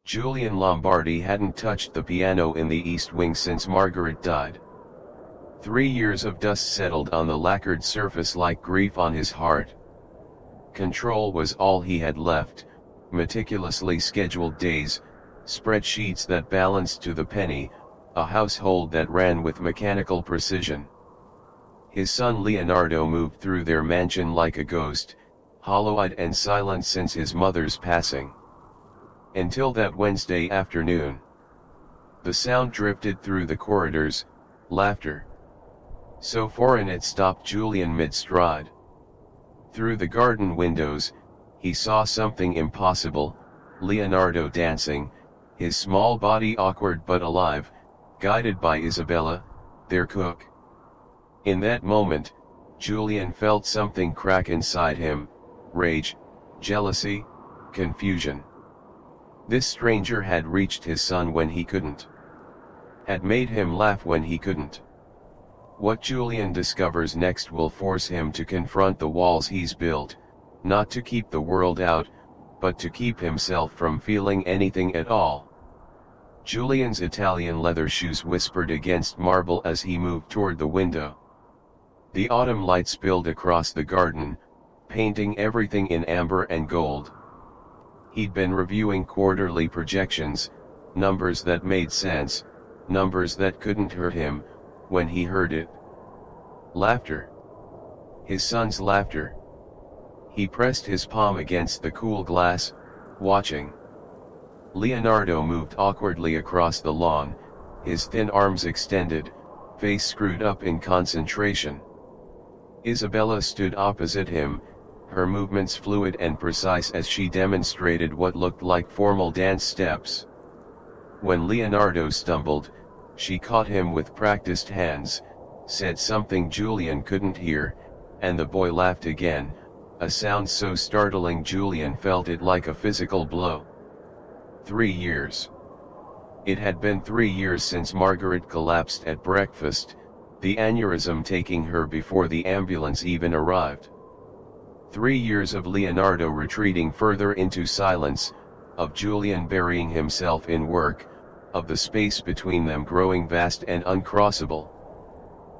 Julian Lombardi hadn't touched the piano in the East Wing since Margaret died. 3 years of dust settled on the lacquered surface like grief on his heart. Control was all he had left, meticulously scheduled days, spreadsheets that balanced to the penny, a household that ran with mechanical precision. His son Leonardo moved through their mansion like a ghost, hollow-eyed and silent since his mother's passing. Until that Wednesday afternoon. The sound drifted through the corridors, laughter. So foreign it stopped Julian mid-stride. Through the garden windows, he saw something impossible, Leonardo dancing, his small body awkward but alive, guided by Isabella, their cook. In that moment, Julian felt something crack inside him, rage, jealousy, confusion. This stranger had reached his son when he couldn't. Had made him laugh when he couldn't. What Julian discovers next will force him to confront the walls he's built, not to keep the world out, but to keep himself from feeling anything at all. Julian's Italian leather shoes whispered against marble as he moved toward the window. The autumn light spilled across the garden, painting everything in amber and gold. He'd been reviewing quarterly projections, numbers that made sense, numbers that couldn't hurt him, when he heard it. Laughter. His son's laughter. He pressed his palm against the cool glass, watching. Leonardo moved awkwardly across the lawn, his thin arms extended, face screwed up in concentration. Isabella stood opposite him, her movements fluid and precise as she demonstrated what looked like formal dance steps. When Leonardo stumbled, she caught him with practiced hands, said something Julian couldn't hear, and the boy laughed again, a sound so startling Julian felt it like a physical blow. 3 years. It had been 3 years since Margaret collapsed at breakfast, the aneurysm taking her before the ambulance even arrived. 3 years of Leonardo retreating further into silence, of Julian burying himself in work, of the space between them growing vast and uncrossable.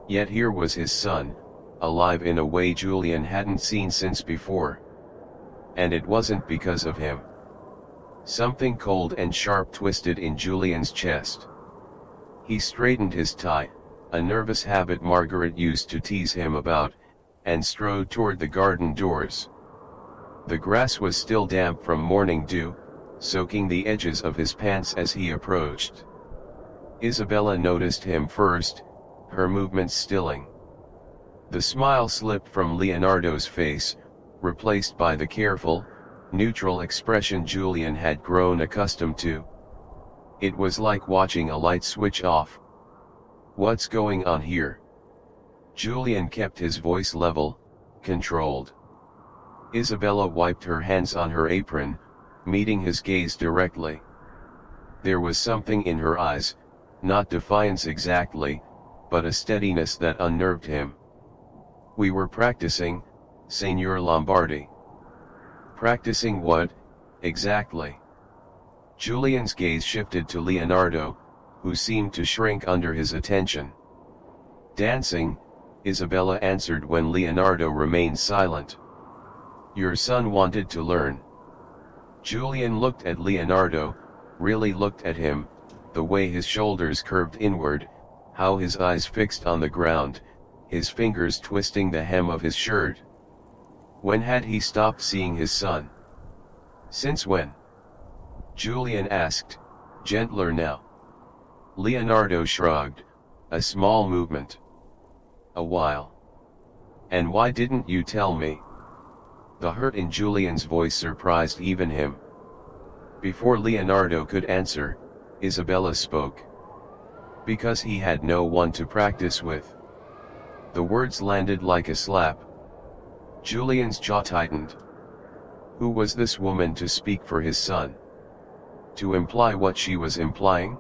Yet here was his son, alive in a way Julian hadn't seen since before. And it wasn't because of him. Something cold and sharp twisted in Julian's chest. He straightened his tie, a nervous habit Margaret used to tease him about, and strode toward the garden doors. The grass was still damp from morning dew, soaking the edges of his pants as he approached. Isabella noticed him first, her movements stilling. The smile slipped from Leonardo's face, replaced by the careful, neutral expression Julian had grown accustomed to. It was like watching a light switch off. "What's going on here?" Julian kept his voice level, controlled. Isabella wiped her hands on her apron, meeting his gaze directly. There was something in her eyes, not defiance exactly, but a steadiness that unnerved him. "We were practicing, Signor Lombardi." "Practicing what, exactly?" Julian's gaze shifted to Leonardo, who seemed to shrink under his attention. "Dancing," Isabella answered when Leonardo remained silent. "Your son wanted to learn." Julian looked at Leonardo, really looked at him, the way his shoulders curved inward, how his eyes fixed on the ground, his fingers twisting the hem of his shirt. When had he stopped seeing his son? Since when? Julian asked, gentler now. Leonardo shrugged, a small movement. "A while." "And why didn't you tell me?" The hurt in Julian's voice surprised even him. Before Leonardo could answer, Isabella spoke. "Because he had no one to practice with." The words landed like a slap. Julian's jaw tightened. Who was this woman to speak for his son? To imply what she was implying?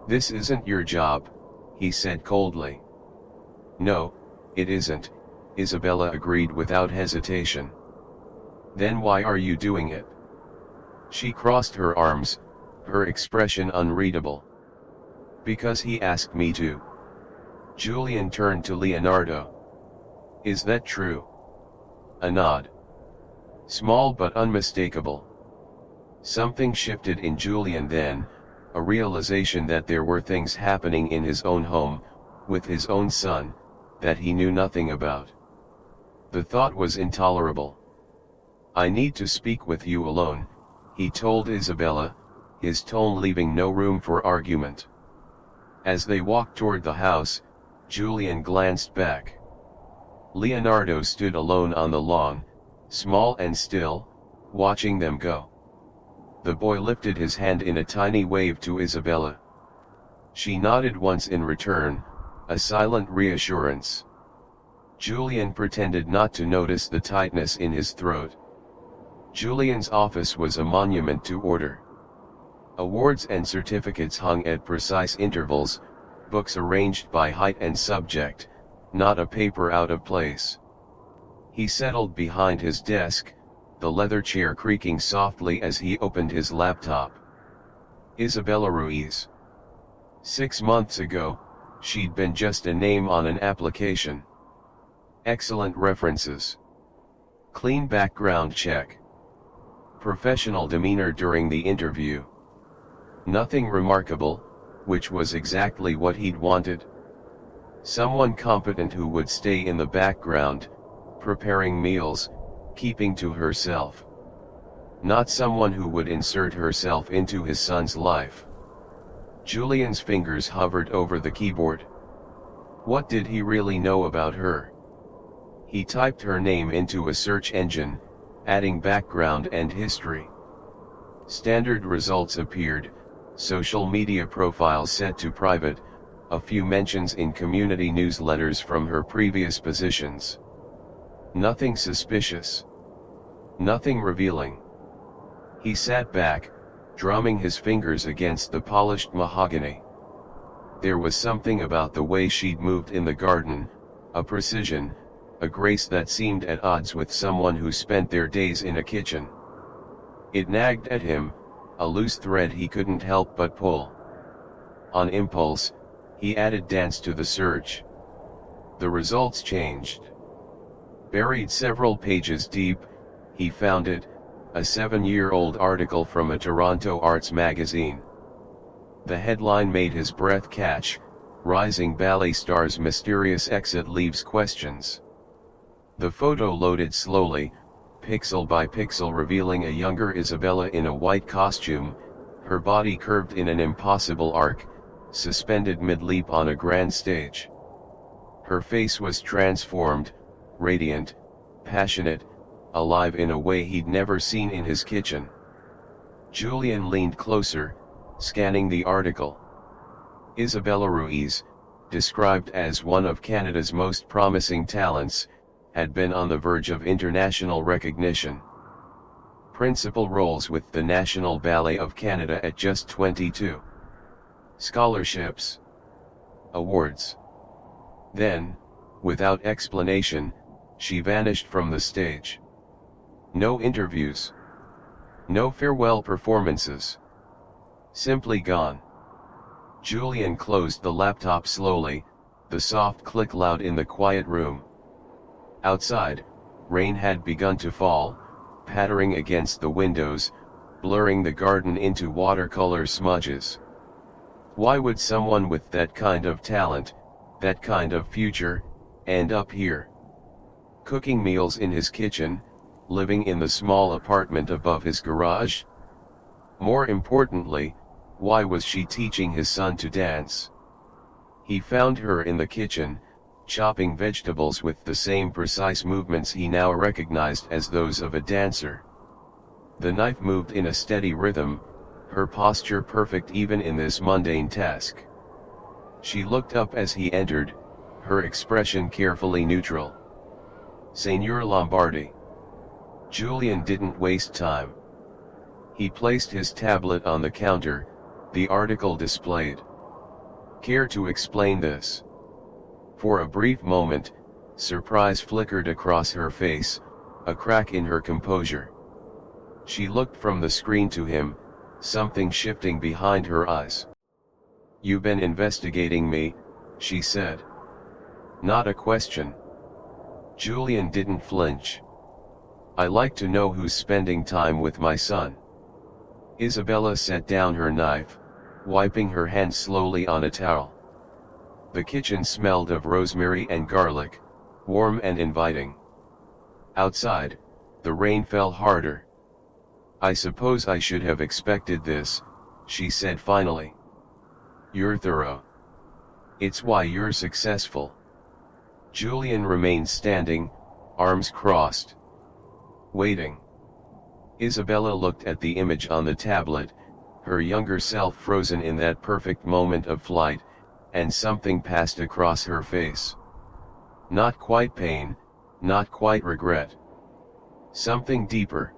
"This isn't your job," he said coldly. "No, it isn't," Isabella agreed without hesitation. "Then why are you doing it?" She crossed her arms, her expression unreadable. Because he asked me to. Julian turned to Leonardo. Is that true? A nod. Small but unmistakable. Something shifted in Julian then, a realization that there were things happening in his own home, with his own son, that he knew nothing about. The thought was intolerable. I need to speak with you alone, he told Isabella, his tone leaving no room for argument. As they walked toward the house, Julian glanced back. Leonardo stood alone on the lawn, small and still, watching them go. The boy lifted his hand in a tiny wave to Isabella. She nodded once in return, a silent reassurance. Julian pretended not to notice the tightness in his throat. Julian's office was a monument to order. Awards and certificates hung at precise intervals, books arranged by height and subject, not a paper out of place. He settled behind his desk, the leather chair creaking softly as he opened his laptop. Isabella Ruiz. 6 months ago, she'd been just a name on an application. Excellent references. Clean background check. Professional demeanor during the interview. Nothing remarkable, which was exactly what he'd wanted. Someone competent who would stay in the background, preparing meals, keeping to herself. Not someone who would insert herself into his son's life. Julian's fingers hovered over the keyboard. What did he really know about her? He typed her name into a search engine, adding background and history. Standard results appeared, social media profile set to private, a few mentions in community newsletters from her previous positions. Nothing suspicious. Nothing revealing. He sat back, drumming his fingers against the polished mahogany. There was something about the way she'd moved in the garden, a precision, a grace that seemed at odds with someone who spent their days in a kitchen. It nagged at him, a loose thread he couldn't help but pull. On impulse, he added dance to the search. The results changed. Buried several pages deep, he found it, a 7-year-old article from a Toronto arts magazine. The headline made his breath catch, Rising Ballet Star's Mysterious Exit Leaves Questions. The photo loaded slowly, pixel by pixel revealing a younger Isabella in a white costume, her body curved in an impossible arc, suspended mid-leap on a grand stage. Her face was transformed, radiant, passionate, alive in a way he'd never seen in his kitchen. Julian leaned closer, scanning the article. Isabella Ruiz, described as one of Canada's most promising talents, had been on the verge of international recognition. Principal roles with the National Ballet of Canada at just 22. Scholarships. Awards. Then, without explanation, she vanished from the stage. No interviews. No farewell performances. Simply gone. Julian closed the laptop slowly, the soft click loud in the quiet room. Outside, rain had begun to fall, pattering against the windows, blurring the garden into watercolor smudges. Why would someone with that kind of talent, that kind of future, end up here? Cooking meals in his kitchen, living in the small apartment above his garage? More importantly, why was she teaching his son to dance? He found her in the kitchen, chopping vegetables with the same precise movements he now recognized as those of a dancer. The knife moved in a steady rhythm, her posture perfect even in this mundane task. She looked up as he entered, her expression carefully neutral. Signor Lombardi. Julian didn't waste time. He placed his tablet on the counter, the article displayed. Care to explain this? For a brief moment, surprise flickered across her face, a crack in her composure. She looked from the screen to him, something shifting behind her eyes. "You've been investigating me," she said. "Not a question." Julian didn't flinch. "I like to know who's spending time with my son." Isabella set down her knife, wiping her hand slowly on a towel. The kitchen smelled of rosemary and garlic, warm and inviting. Outside, the rain fell harder. "I suppose I should have expected this," she said finally. "You're thorough. It's why you're successful." Julian remained standing, arms crossed. Waiting. Isabella looked at the image on the tablet, her younger self frozen in that perfect moment of flight, and something passed across her face. Not quite pain, not quite regret. Something deeper.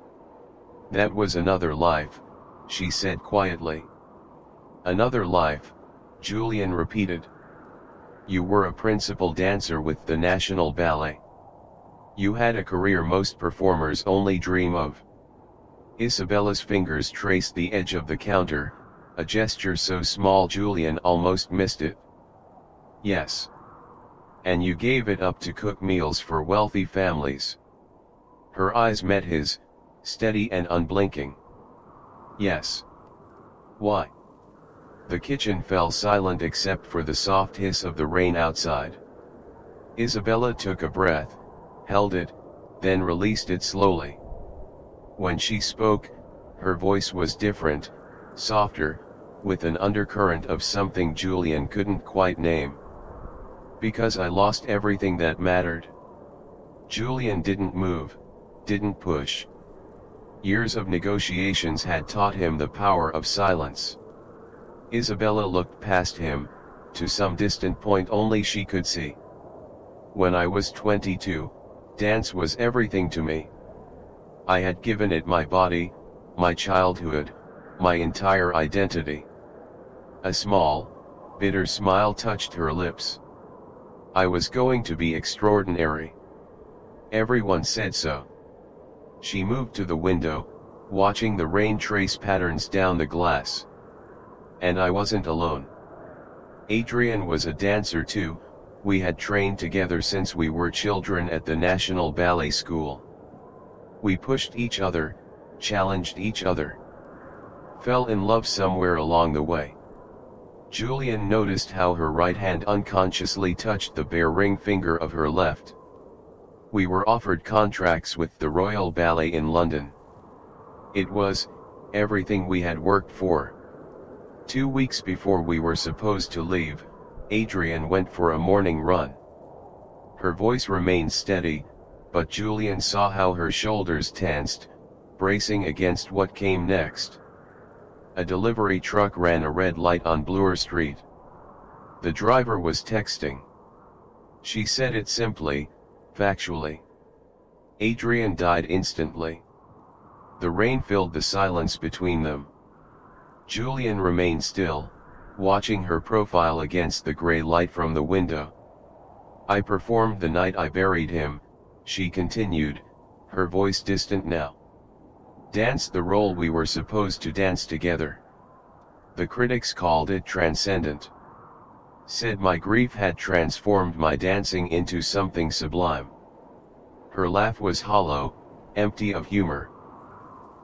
"That was another life," she said quietly. "Another life," Julian repeated. "You were a principal dancer with the National Ballet. You had a career most performers only dream of." Isabella's fingers traced the edge of the counter, a gesture so small Julian almost missed it. "Yes. And you gave it up to cook meals for wealthy families." Her eyes met his, steady and unblinking. "Yes." "Why?" The kitchen fell silent except for the soft hiss of the rain outside. Isabella took a breath, held it, then released it slowly. When she spoke, her voice was different, softer, with an undercurrent of something Julian couldn't quite name. "Because I lost everything that mattered." Julian didn't move, didn't push. Years of negotiations had taught him the power of silence. Isabella looked past him, to some distant point only she could see. "When I was 22, dance was everything to me. I had given it my body, my childhood, my entire identity." A small, bitter smile touched her lips. "I was going to be extraordinary. Everyone said so." She moved to the window, watching the rain trace patterns down the glass. "And I wasn't alone. Adrian was a dancer too. We had trained together since we were children at the National Ballet School. We pushed each other, challenged each other. Fell in love somewhere along the way." Julian noticed how her right hand unconsciously touched the bare ring finger of her left. "We were offered contracts with the Royal Ballet in London. It was everything we had worked for. 2 weeks before we were supposed to leave, Adrian went for a morning run." Her voice remained steady, but Julian saw how her shoulders tensed, bracing against what came next. A delivery truck ran a red light on Bloor Street. The driver was texting. She said it simply, factually. Adrian died instantly. The rain filled the silence between them. Julian remained still, watching her profile against the gray light from the window. "I performed the night I buried him," she continued, her voice distant now. "Danced the role we were supposed to dance together. The critics called it transcendent. Said my grief had transformed my dancing into something sublime." Her laugh was hollow, empty of humor.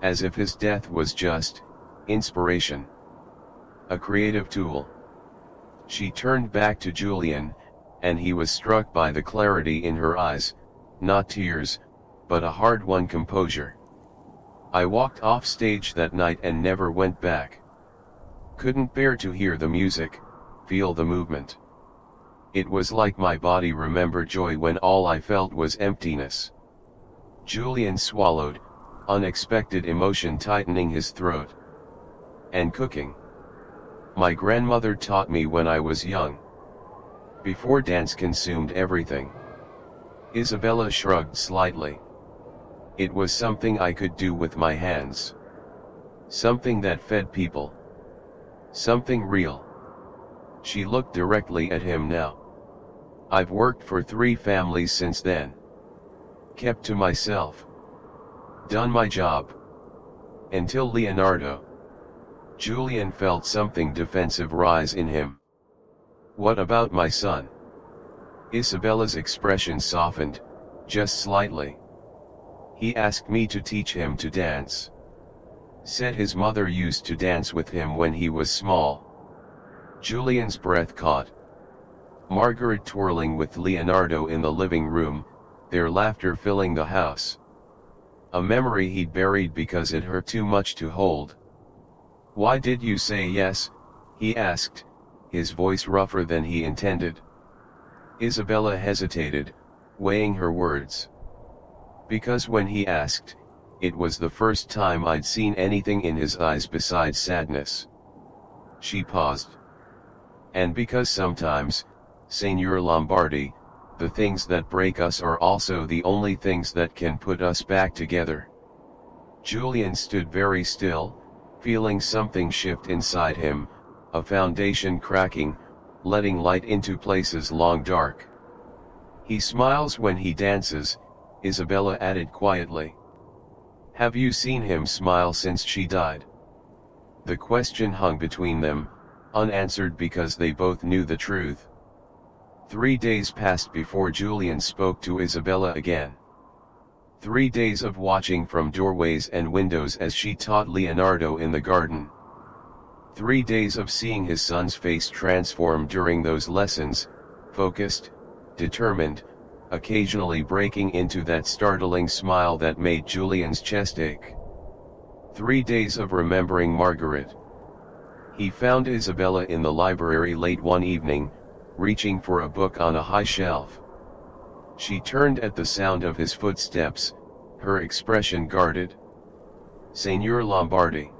As if his death was just inspiration. A creative tool. She turned back to Julian, and he was struck by the clarity in her eyes, not tears, but a hard-won composure. "I walked off stage that night and never went back. Couldn't bear to hear the music, feel the movement. It was like my body remembered joy when all I felt was emptiness." Julian swallowed, unexpected emotion tightening his throat. "And cooking. My grandmother taught me when I was young. Before dance consumed everything." Isabella shrugged slightly. "It was something I could do with my hands. Something that fed people. Something real." She looked directly at him now. "I've worked for 3 families since then. Kept to myself. Done my job. Until Leonardo. Julian felt something defensive rise in him. What about my son? Isabella's expression softened, just slightly. He asked me to teach him to dance. Said his mother used to dance with him when he was small. Julian's breath caught. Margaret twirling with Leonardo in the living room, their laughter filling the house. A memory he'd buried because it hurt too much to hold. Why did you say yes? He asked, his voice rougher than he intended. Isabella hesitated, weighing her words. Because when he asked, it was the first time I'd seen anything in his eyes besides sadness. She paused. And because sometimes, Signor Lombardi, the things that break us are also the only things that can put us back together. Julian stood very still, feeling something shift inside him, a foundation cracking, letting light into places long dark. He smiles when he dances, Isabella added quietly. Have you seen him smile since she died? The question hung between them, unanswered because they both knew the truth. 3 days passed before Julian spoke to Isabella again. 3 days of watching from doorways and windows as she taught Leonardo in the garden. 3 days of seeing his son's face transform during those lessons, focused, determined, occasionally breaking into that startling smile that made Julian's chest ache. 3 days of remembering Margaret. He found Isabella in the library late one evening, reaching for a book on a high shelf. She turned at the sound of his footsteps, her expression guarded. Signor Lombardi.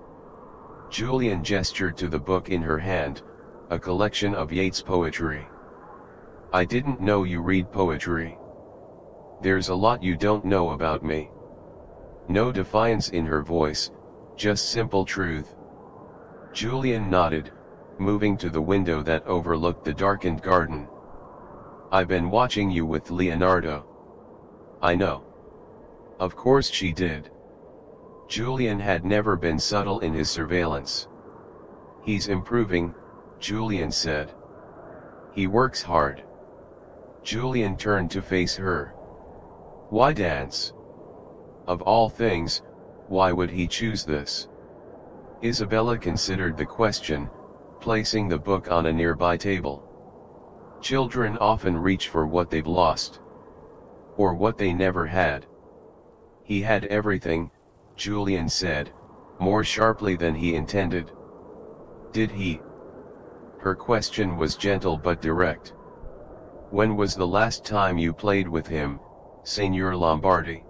Julian gestured to the book in her hand, a collection of Yeats' poetry. I didn't know you read poetry. There's a lot you don't know about me. No defiance in her voice, just simple truth. Julian nodded, moving to the window that overlooked the darkened garden. I've been watching you with Leonardo. I know. Of course she did. Julian had never been subtle in his surveillance. He's improving, Julian said. He works hard. Julian turned to face her. Why dance? Of all things, why would he choose this? Isabella considered the question, placing the book on a nearby table. Children often reach for what they've lost. Or what they never had. He had everything, Julian said, more sharply than he intended. Did he? Her question was gentle but direct. When was the last time you played with him, Signor Lombardi?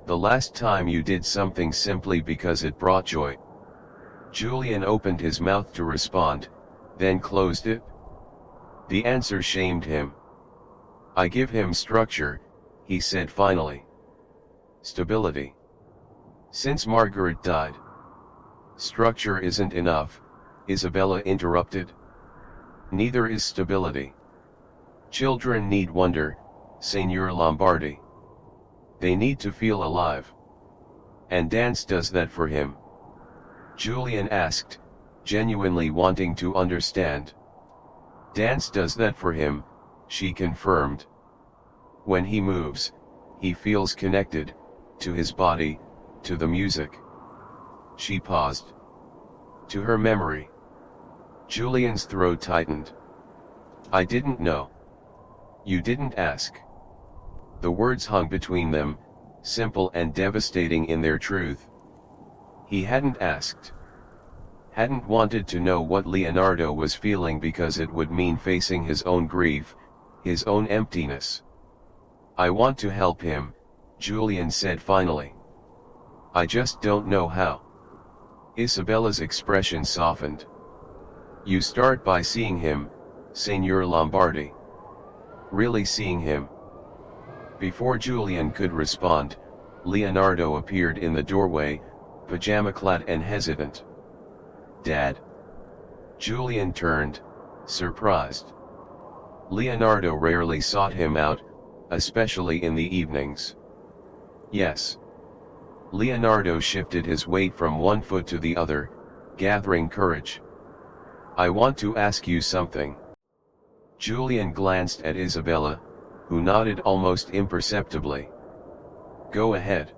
The last time you did something simply because it brought joy. Julian opened his mouth to respond, then closed it. The answer shamed him. I give him structure, he said finally. Stability. Since Margaret died. Structure isn't enough, Isabella interrupted. Neither is stability. Children need wonder, Signor Lombardi. They need to feel alive. And dance does that for him. Julian asked, genuinely wanting to understand. Dance does that for him, she confirmed. When he moves, he feels connected, to his body, to the music. She paused. To her memory. Julian's throat tightened. I didn't know. You didn't ask. The words hung between them, simple and devastating in their truth. He hadn't asked. Hadn't wanted to know what Leonardo was feeling because it would mean facing his own grief, his own emptiness. I want to help him, Julian said finally. I just don't know how. Isabella's expression softened. You start by seeing him, Signor Lombardi. Really seeing him. Before Julian could respond, Leonardo appeared in the doorway, pajama-clad and hesitant. Dad? Julian turned, surprised. Leonardo rarely sought him out, especially in the evenings. Yes. Leonardo shifted his weight from one foot to the other, gathering courage. "I want to ask you something." Julian glanced at Isabella, who nodded almost imperceptibly. "Go ahead."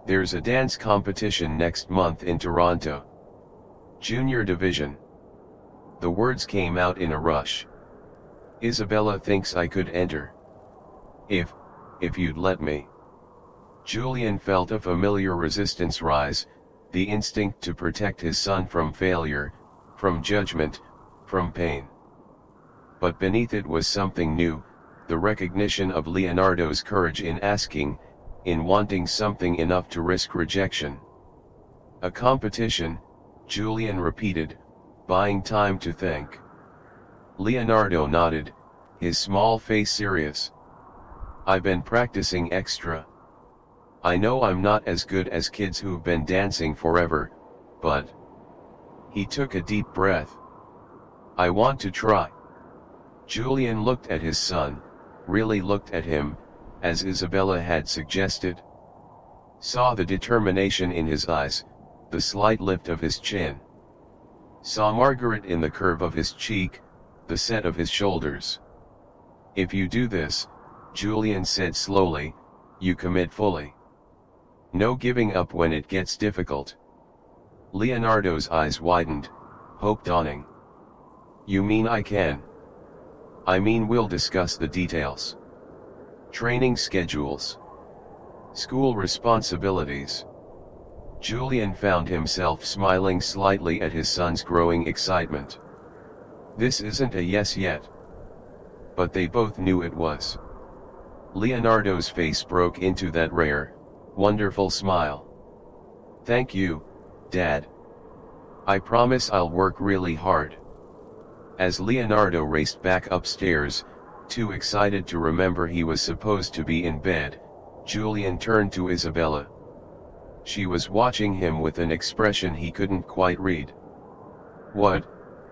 "There's a dance competition next month in Toronto. Junior division." The words came out in a rush. "Isabella thinks I could enter. If you'd let me." Julian felt a familiar resistance rise, the instinct to protect his son from failure, from judgment, from pain. But beneath it was something new, the recognition of Leonardo's courage in asking, in wanting something enough to risk rejection. "A competition," Julian repeated, buying time to think. Leonardo nodded, his small face serious. "I've been practicing extra. I know I'm not as good as kids who've been dancing forever, but..." He took a deep breath. "I want to try." Julian looked at his son, really looked at him, as Isabella had suggested. Saw the determination in his eyes, the slight lift of his chin. Saw Margaret in the curve of his cheek, the set of his shoulders. "If you do this," Julian said slowly, "you commit fully. No giving up when it gets difficult." Leonardo's eyes widened, hope dawning. "You mean I can?" "I mean we'll discuss the details. Training schedules. School responsibilities." Julian found himself smiling slightly at his son's growing excitement. This isn't a yes yet. But they both knew it was. Leonardo's face broke into that rare, wonderful smile. "Thank you, Dad. I promise I'll work really hard." As Leonardo raced back upstairs, too excited to remember he was supposed to be in bed, Julian turned to Isabella. She was watching him with an expression he couldn't quite read. "What?"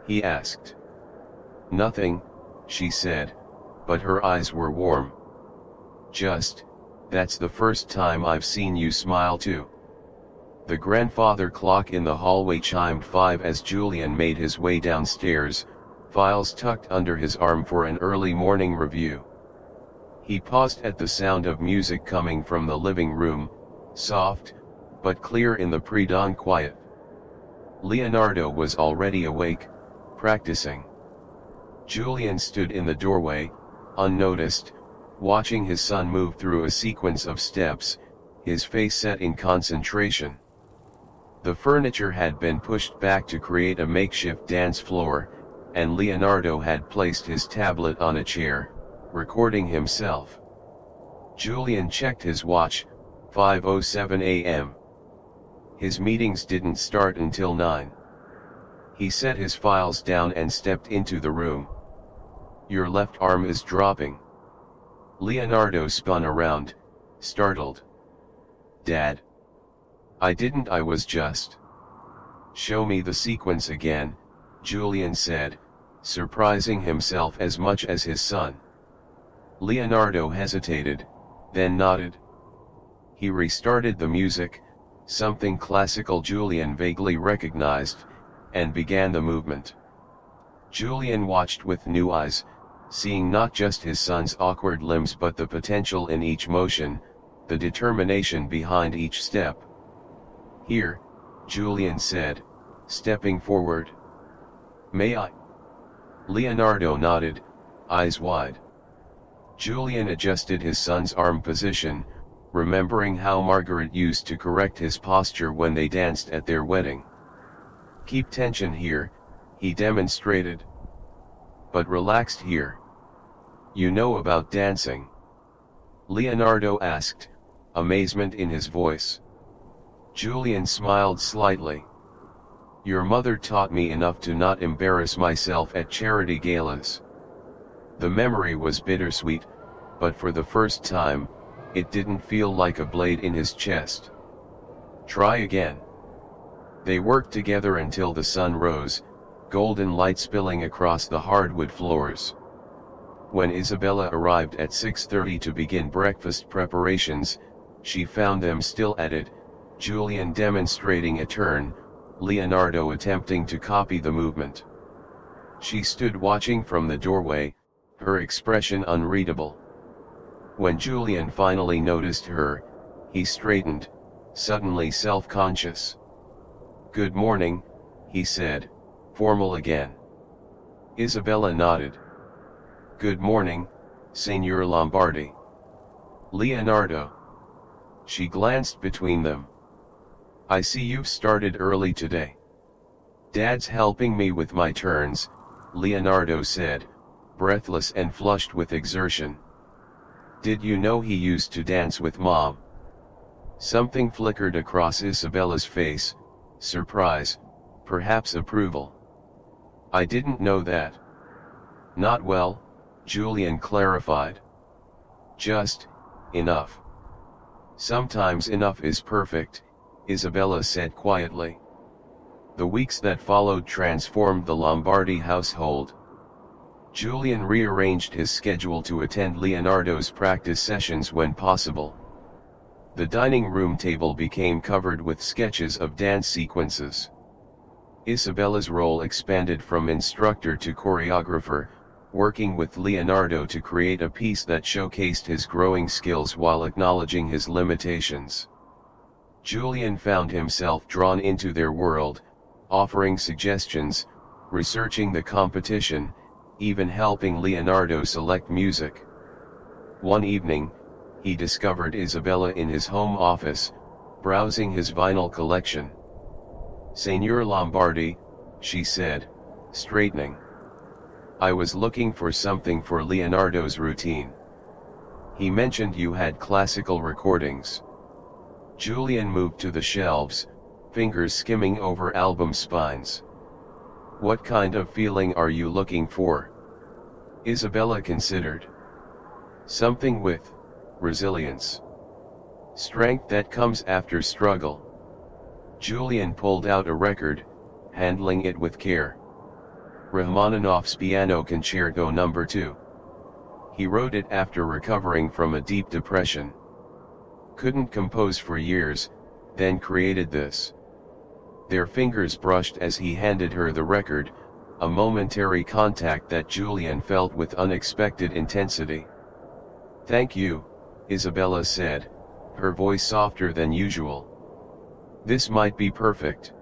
he asked. "Nothing," she said, but her eyes were warm. That's the first time I've seen you smile too." The grandfather clock in the hallway chimed 5 as Julian made his way downstairs, files tucked under his arm for an early morning review. He paused at the sound of music coming from the living room, soft, but clear in the pre-dawn quiet. Leonardo was already awake, practicing. Julian stood in the doorway, unnoticed, watching his son move through a sequence of steps, his face set in concentration. The furniture had been pushed back to create a makeshift dance floor, and Leonardo had placed his tablet on a chair, recording himself. Julian checked his watch, 5:07 a.m. His meetings didn't start until 9. He set his files down and stepped into the room. "Your left arm is dropping." Leonardo spun around, startled. "Dad? I was just..." "Show me the sequence again," Julian said, surprising himself as much as his son. Leonardo hesitated, then nodded. He restarted the music, something classical Julian vaguely recognized, and began the movement. Julian watched with new eyes, seeing not just his son's awkward limbs but the potential in each motion, the determination behind each step. "Here," Julian said, stepping forward. "May I?" Leonardo nodded, eyes wide. Julian adjusted his son's arm position, remembering how Margaret used to correct his posture when they danced at their wedding. "Keep tension here," he demonstrated. "But relaxed here. You know about dancing?" Leonardo asked, amazement in his voice. Julian smiled slightly. "Your mother taught me enough to not embarrass myself at charity galas." The memory was bittersweet, but for the first time, it didn't feel like a blade in his chest. "Try again." They worked together until the sun rose, golden light spilling across the hardwood floors. When Isabella arrived at 6:30 to begin breakfast preparations, she found them still at it, Julian demonstrating a turn, Leonardo attempting to copy the movement. She stood watching from the doorway, her expression unreadable. When Julian finally noticed her, he straightened, suddenly self-conscious. "Good morning," he said, formal again. Isabella nodded. "Good morning, Signor Lombardi." "Leonardo." She glanced between them. "I see you've started early today." "Dad's helping me with my turns," Leonardo said, breathless and flushed with exertion. "Did you know he used to dance with Mom?" Something flickered across Isabella's face, surprise, perhaps approval. "I didn't know that." "Not well," Julian clarified. "Just enough." "Sometimes enough is perfect," Isabella said quietly. The weeks that followed transformed the Lombardi household. Julian rearranged his schedule to attend Leonardo's practice sessions when possible. The dining room table became covered with sketches of dance sequences. Isabella's role expanded from instructor to choreographer, working with Leonardo to create a piece that showcased his growing skills while acknowledging his limitations. Julian found himself drawn into their world, offering suggestions, researching the competition, even helping Leonardo select music. One evening, he discovered Isabella in his home office, browsing his vinyl collection. "Signor Lombardi," she said, straightening. "I was looking for something for Leonardo's routine. He mentioned you had classical recordings." Julian moved to the shelves, fingers skimming over album spines. "What kind of feeling are you looking for?" Isabella considered. "Something with resilience. Strength that comes after struggle." Julian pulled out a record, handling it with care. Rachmaninoff's Piano Concerto No. 2. He wrote it after recovering from a deep depression. Couldn't compose for years, then created this. Their fingers brushed as he handed her the record, a momentary contact that Julian felt with unexpected intensity. "Thank you," Isabella said, her voice softer than usual. "This might be perfect."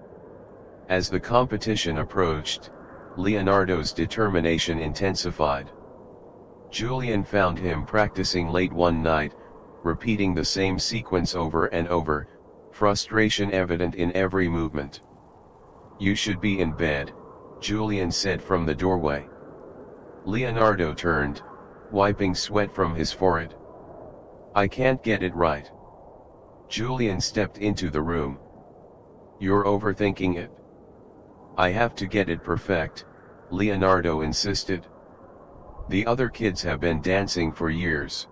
As the competition approached, Leonardo's determination intensified. Julian found him practicing late one night, repeating the same sequence over and over, frustration evident in every movement. "You should be in bed," Julian said from the doorway. Leonardo turned, wiping sweat from his forehead. "I can't get it right." Julian stepped into the room. "You're overthinking it." "I have to get it perfect," Leonardo insisted. "The other kids have been dancing for years.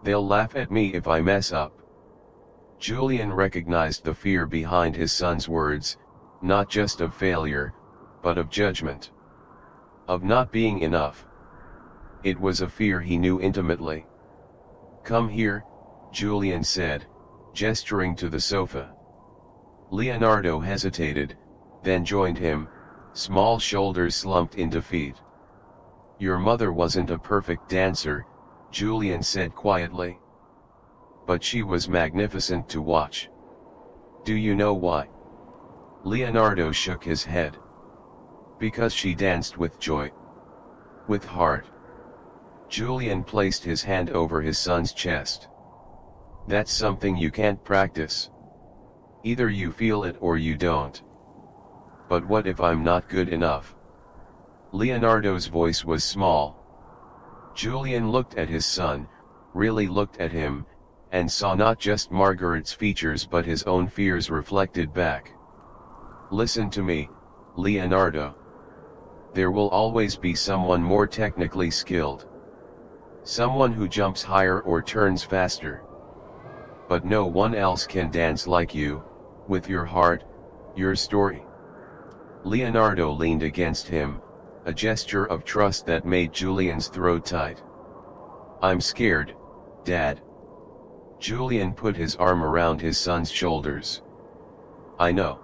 They'll laugh at me if I mess up." Julian recognized the fear behind his son's words, not just of failure, but of judgment. Of not being enough. It was a fear he knew intimately. "Come here," Julian said, gesturing to the sofa. Leonardo hesitated, then joined him, small shoulders slumped in defeat. "Your mother wasn't a perfect dancer," Julian said quietly. "But she was magnificent to watch." "Do you know why?" Leonardo shook his head. "Because she danced with joy. With heart." Julian placed his hand over his son's chest. "That's something you can't practice. Either you feel it or you don't." "But what if I'm not good enough?" Leonardo's voice was small. Julian looked at his son, really looked at him, and saw not just Margaret's features but his own fears reflected back. "Listen to me, Leonardo. There will always be someone more technically skilled. Someone who jumps higher or turns faster. But no one else can dance like you, with your heart, your story." Leonardo leaned against him, a gesture of trust that made Julian's throat tight. "I'm scared, Dad." Julian put his arm around his son's shoulders. "I know.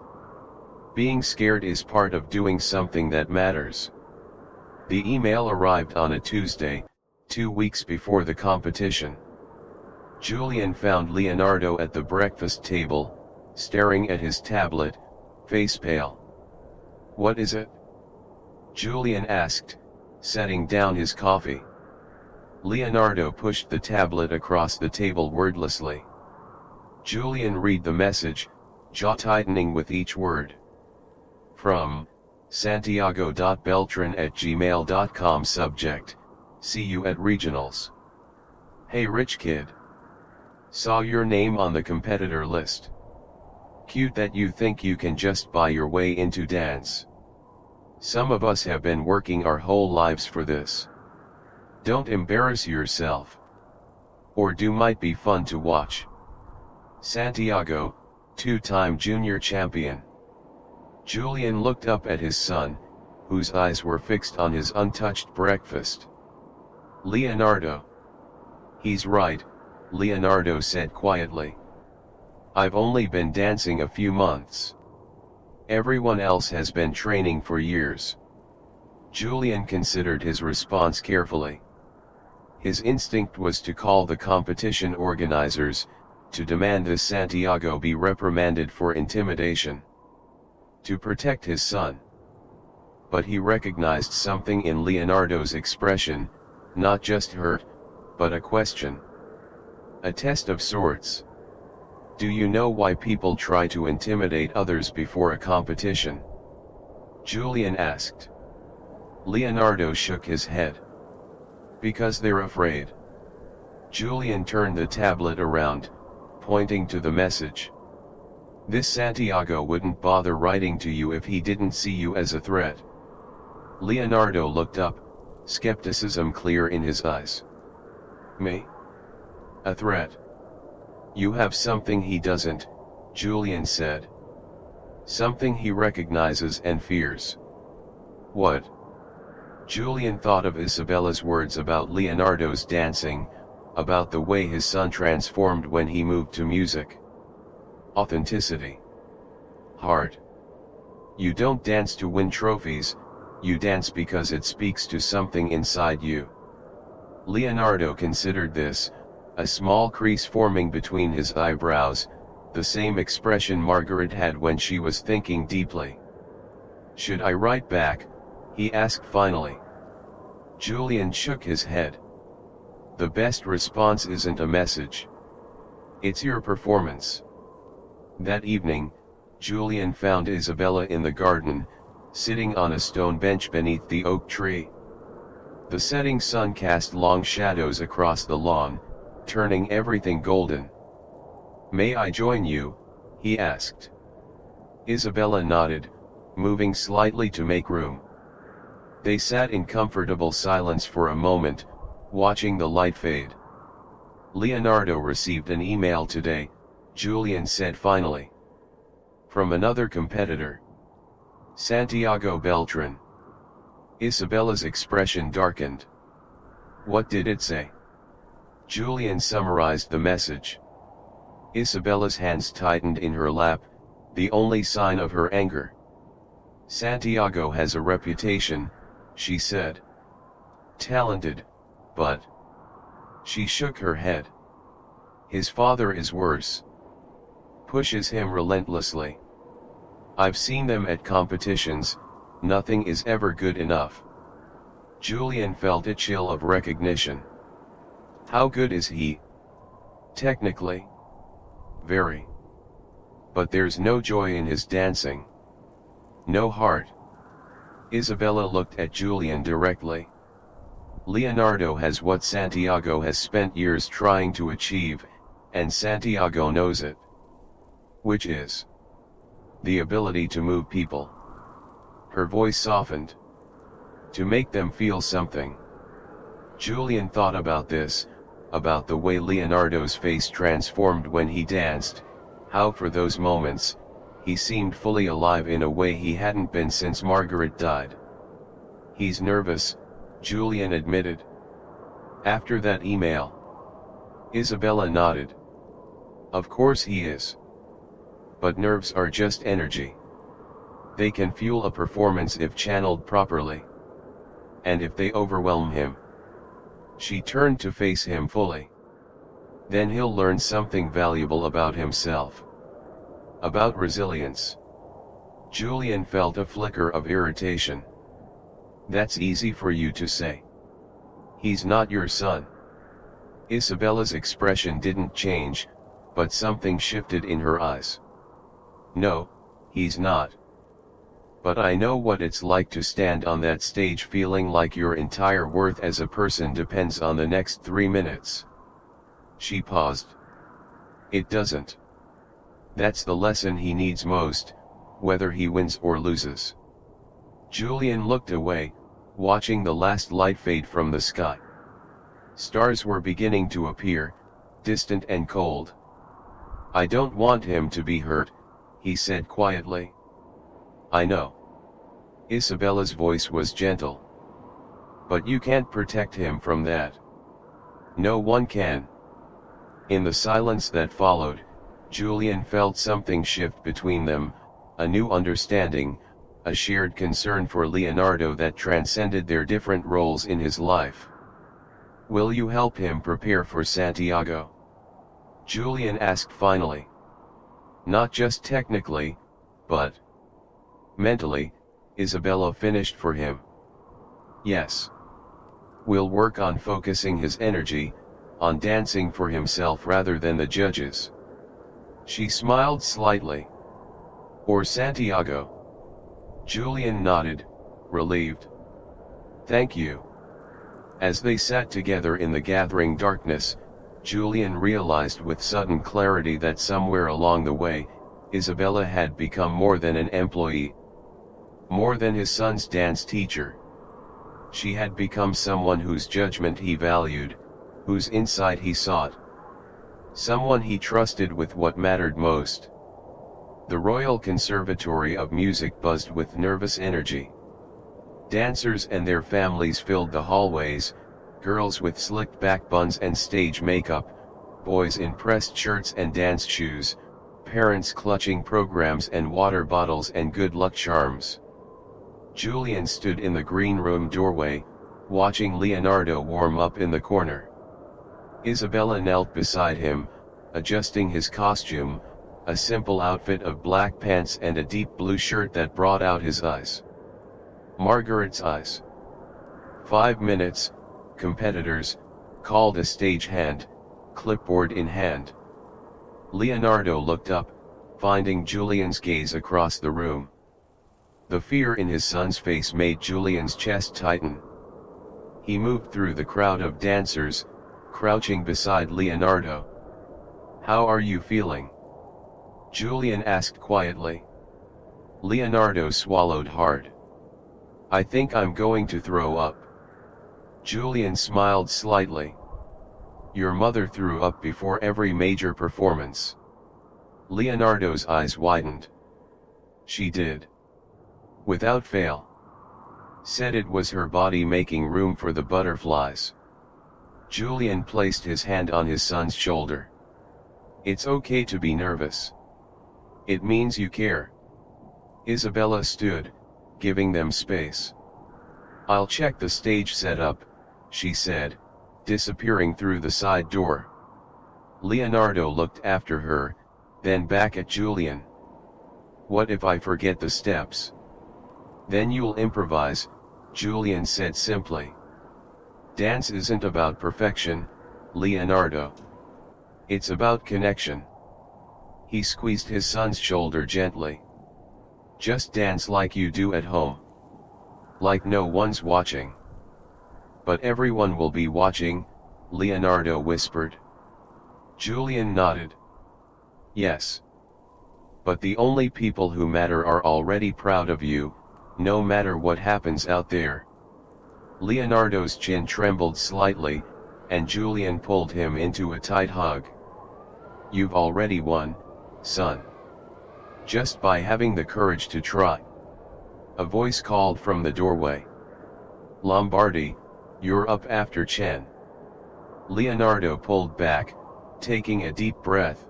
Being scared is part of doing something that matters. The email arrived on a Tuesday, 2 weeks before the competition. Julian found Leonardo at the breakfast table, staring at his tablet, face pale. "What is it?" Julian asked, setting down his coffee. Leonardo pushed the tablet across the table wordlessly. Julian read the message, jaw tightening with each word. From Santiago.beltran@gmail.com. Subject: see you at regionals. Hey rich kid. Saw your name on the competitor list. Cute that you think you can just buy your way into dance. Some of us have been working our whole lives for this. Don't embarrass yourself. Or do might be fun to watch. Santiago, two-time junior champion. Julian looked up at his son, whose eyes were fixed on his untouched breakfast. Leonardo. He's right, Leonardo said quietly. I've only been dancing a few months. Everyone else has been training for years. Julian considered his response carefully. His instinct was to call the competition organizers, to demand that Santiago be reprimanded for intimidation. To protect his son. But he recognized something in Leonardo's expression, not just hurt, but a question. A test of sorts. Do you know why people try to intimidate others before a competition? Julian asked. Leonardo shook his head. Because they're afraid. Julian turned the tablet around, pointing to the message. This Santiago wouldn't bother writing to you if he didn't see you as a threat. Leonardo looked up, skepticism clear in his eyes. Me? A threat? You have something he doesn't, Julian said. Something he recognizes and fears. What? Julian thought of Isabella's words about Leonardo's dancing, about the way his son transformed when he moved to music. Authenticity. Heart. You don't dance to win trophies, you dance because it speaks to something inside you. Leonardo considered this, a small crease forming between his eyebrows, the same expression Margaret had when she was thinking deeply. Should I write back? He asked finally. Julian shook his head. The best response isn't a message. It's your performance. That evening, Julian found Isabella in the garden, sitting on a stone bench beneath the oak tree. The setting sun cast long shadows across the lawn, turning everything golden. May I join you? He asked. Isabella nodded, moving slightly to make room. They sat in comfortable silence for a moment, watching the light fade. Leonardo received an email today, Julian said finally. From another competitor. Santiago Beltran. Isabella's expression darkened. What did it say? Julian summarized the message. Isabella's hands tightened in her lap, the only sign of her anger. Santiago has a reputation, she said. Talented, but... She shook her head. His father is worse. Pushes him relentlessly. I've seen them at competitions, nothing is ever good enough. Julian felt a chill of recognition. How good is he? Technically? Very. But there's no joy in his dancing. No heart. Isabella looked at Julian directly. Leonardo has what Santiago has spent years trying to achieve, and Santiago knows it. Which is the ability to move people. Her voice softened. To make them feel something. Julian thought about this, about the way Leonardo's face transformed when he danced, how for those moments, he seemed fully alive in a way he hadn't been since Margaret died. He's nervous, Julian admitted. After that email. Isabella nodded. Of course he is. But nerves are just energy. They can fuel a performance if channeled properly. And if they overwhelm him. She turned to face him fully. Then he'll learn something valuable about himself. About resilience. Julian felt a flicker of irritation. That's easy for you to say. He's not your son. Isabella's expression didn't change, but something shifted in her eyes. No, he's not. But I know what it's like to stand on that stage feeling like your entire worth as a person depends on the next 3 minutes. She paused. It doesn't. That's the lesson he needs most, whether he wins or loses. Julian looked away, watching the last light fade from the sky. Stars were beginning to appear, distant and cold. I don't want him to be hurt, he said quietly. I know. Isabella's voice was gentle. But you can't protect him from that. No one can. In the silence that followed, Julian felt something shift between them, a new understanding, a shared concern for Leonardo that transcended their different roles in his life. Will you help him prepare for Santiago? Julian asked finally. Not just technically, but mentally, Isabella finished for him. Yes. We'll work on focusing his energy, on dancing for himself rather than the judges. She smiled slightly. Or Santiago. Julian nodded, relieved. Thank you. As they sat together in the gathering darkness, Julian realized with sudden clarity that somewhere along the way, Isabella had become more than an employee. More than his son's dance teacher. She had become someone whose judgment he valued, whose insight he sought. Someone he trusted with what mattered most. The Royal Conservatory of Music buzzed with nervous energy. Dancers and their families filled the hallways, girls with slicked back buns and stage makeup, boys in pressed shirts and dance shoes, parents clutching programs and water bottles and good luck charms. Julian stood in the green room doorway, watching Leonardo warm up in the corner. Isabella knelt beside him, adjusting his costume, a simple outfit of black pants and a deep blue shirt that brought out his eyes. Margaret's eyes. 5 minutes, competitors, called a stagehand, clipboard in hand. Leonardo looked up, finding Julian's gaze across the room. The fear in his son's face made Julian's chest tighten. He moved through the crowd of dancers, crouching beside Leonardo. How are you feeling? Julian asked quietly. Leonardo swallowed hard. I think I'm going to throw up. Julian smiled slightly. Your mother threw up before every major performance. Leonardo's eyes widened. She did. Without fail. Said it was her body making room for the butterflies. Julian placed his hand on his son's shoulder. It's okay to be nervous. It means you care. Isabella stood, giving them space. I'll check the stage setup, she said, disappearing through the side door. Leonardo looked after her, then back at Julian. What if I forget the steps? Then you'll improvise, Julian said simply. Dance isn't about perfection, Leonardo. It's about connection. He squeezed his son's shoulder gently. Just dance like you do at home. Like no one's watching. But everyone will be watching, Leonardo whispered. Julian nodded. Yes. But the only people who matter are already proud of you, no matter what happens out there. Leonardo's chin trembled slightly, and Julian pulled him into a tight hug. You've already won, son. Just by having the courage to try. A voice called from the doorway. Lombardi, you're up after Chen. Leonardo pulled back, taking a deep breath.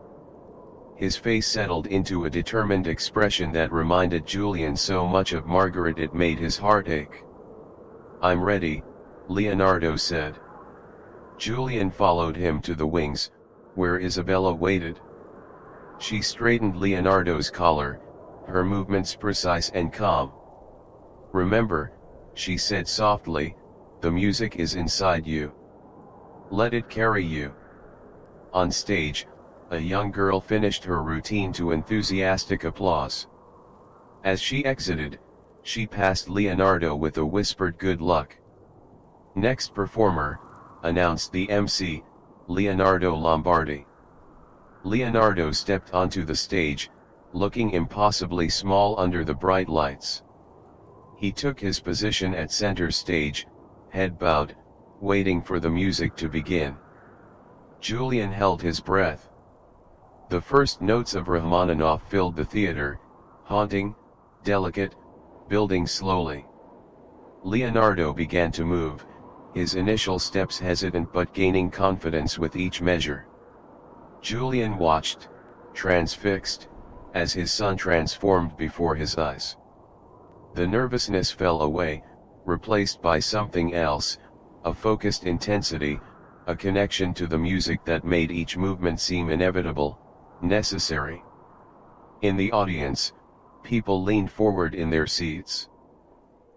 His face settled into a determined expression that reminded Julian so much of Margaret it made his heart ache. "I'm ready," Leonardo said. Julian followed him to the wings, where Isabella waited. She straightened Leonardo's collar, her movements precise and calm. "Remember," she said softly, "the music is inside you. Let it carry you." On stage, a young girl finished her routine to enthusiastic applause. As she exited, she passed Leonardo with a whispered good luck. "Next performer," announced the MC, Leonardo Lombardi. Leonardo stepped onto the stage, looking impossibly small under the bright lights. He took his position at center stage, head bowed, waiting for the music to begin. Julian held his breath. The first notes of Rachmaninoff filled the theater, haunting, delicate, building slowly. Leonardo began to move, his initial steps hesitant but gaining confidence with each measure. Julian watched, transfixed, as his son transformed before his eyes. The nervousness fell away, replaced by something else, a focused intensity, a connection to the music that made each movement seem inevitable, necessary. In the audience, people leaned forward in their seats.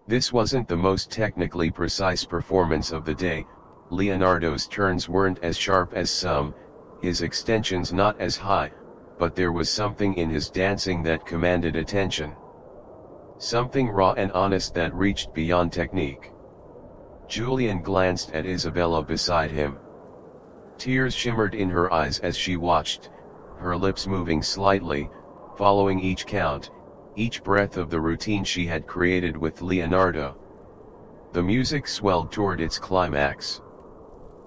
This wasn't the most technically precise performance of the day, Leonardo's turns weren't as sharp as some, his extensions not as high, but there was something in his dancing that commanded attention. Something raw and honest that reached beyond technique. Julian glanced at Isabella beside him. Tears shimmered in her eyes as she watched, her lips moving slightly, following each count, each breath of the routine she had created with Leonardo. The music swelled toward its climax.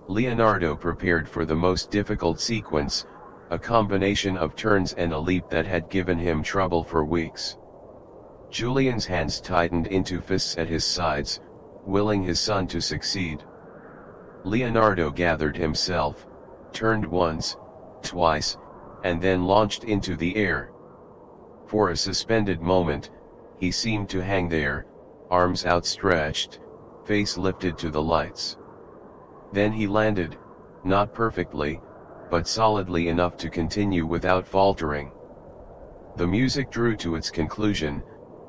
Leonardo prepared for the most difficult sequence, a combination of turns and a leap that had given him trouble for weeks. Julian's hands tightened into fists at his sides, willing his son to succeed. Leonardo gathered himself, turned once, twice, and then launched into the air. For a suspended moment, he seemed to hang there, arms outstretched, face lifted to the lights. Then he landed, not perfectly, but solidly enough to continue without faltering. The music drew to its conclusion,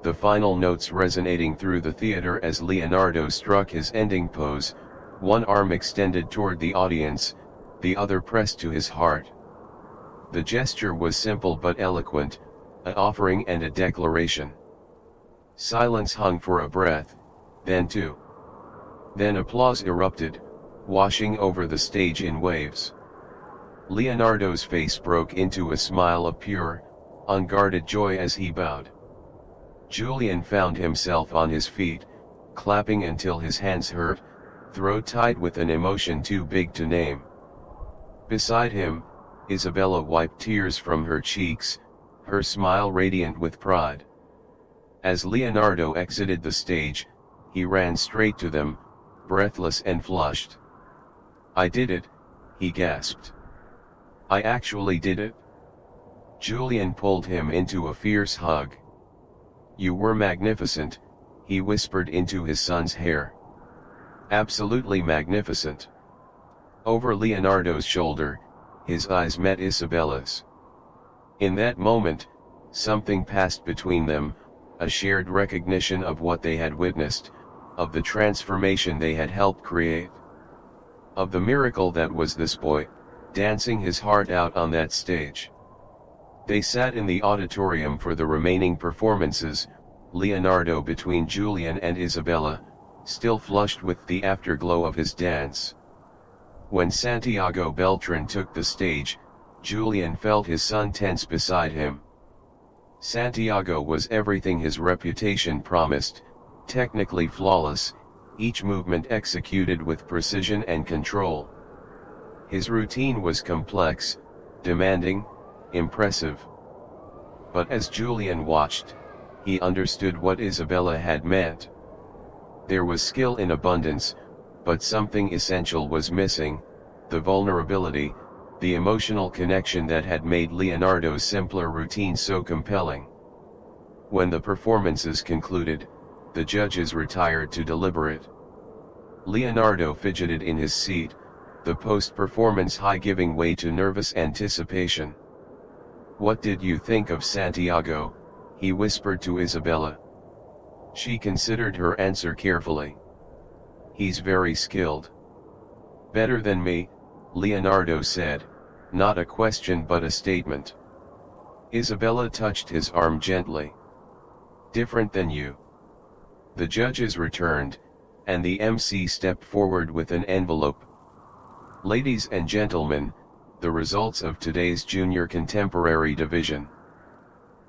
the final notes resonating through the theater as Leonardo struck his ending pose, one arm extended toward the audience, the other pressed to his heart. The gesture was simple but eloquent, an offering and a declaration. Silence hung for a breath, then two. Then applause erupted, washing over the stage in waves. Leonardo's face broke into a smile of pure, unguarded joy as he bowed. Julian found himself on his feet, clapping until his hands hurt, throat tight with an emotion too big to name. Beside him, Isabella wiped tears from her cheeks, her smile radiant with pride. As Leonardo exited the stage, he ran straight to them, breathless and flushed. "I did it," he gasped. "I actually did it." Julian pulled him into a fierce hug. "You were magnificent," he whispered into his son's hair. "Absolutely magnificent." Over Leonardo's shoulder, his eyes met Isabella's. In that moment, something passed between them, a shared recognition of what they had witnessed, of the transformation they had helped create. Of the miracle that was this boy, dancing his heart out on that stage. They sat in the auditorium for the remaining performances, Leonardo between Julian and Isabella, still flushed with the afterglow of his dance. When Santiago Beltran took the stage, Julian felt his son tense beside him. Santiago was everything his reputation promised, technically flawless, each movement executed with precision and control. His routine was complex, demanding, impressive. But as Julian watched, he understood what Isabella had meant. There was skill in abundance, but something essential was missing, the vulnerability, the emotional connection that had made Leonardo's simpler routine so compelling. When the performances concluded, the judges retired to deliberate. Leonardo fidgeted in his seat, the post-performance high giving way to nervous anticipation. "What did you think of Santiago?" he whispered to Isabella. She considered her answer carefully. "He's very skilled." "Better than me," Leonardo said, not a question but a statement. Isabella touched his arm gently. "Different than you." The judges returned, and the MC stepped forward with an envelope. "Ladies and gentlemen, the results of today's Junior Contemporary Division."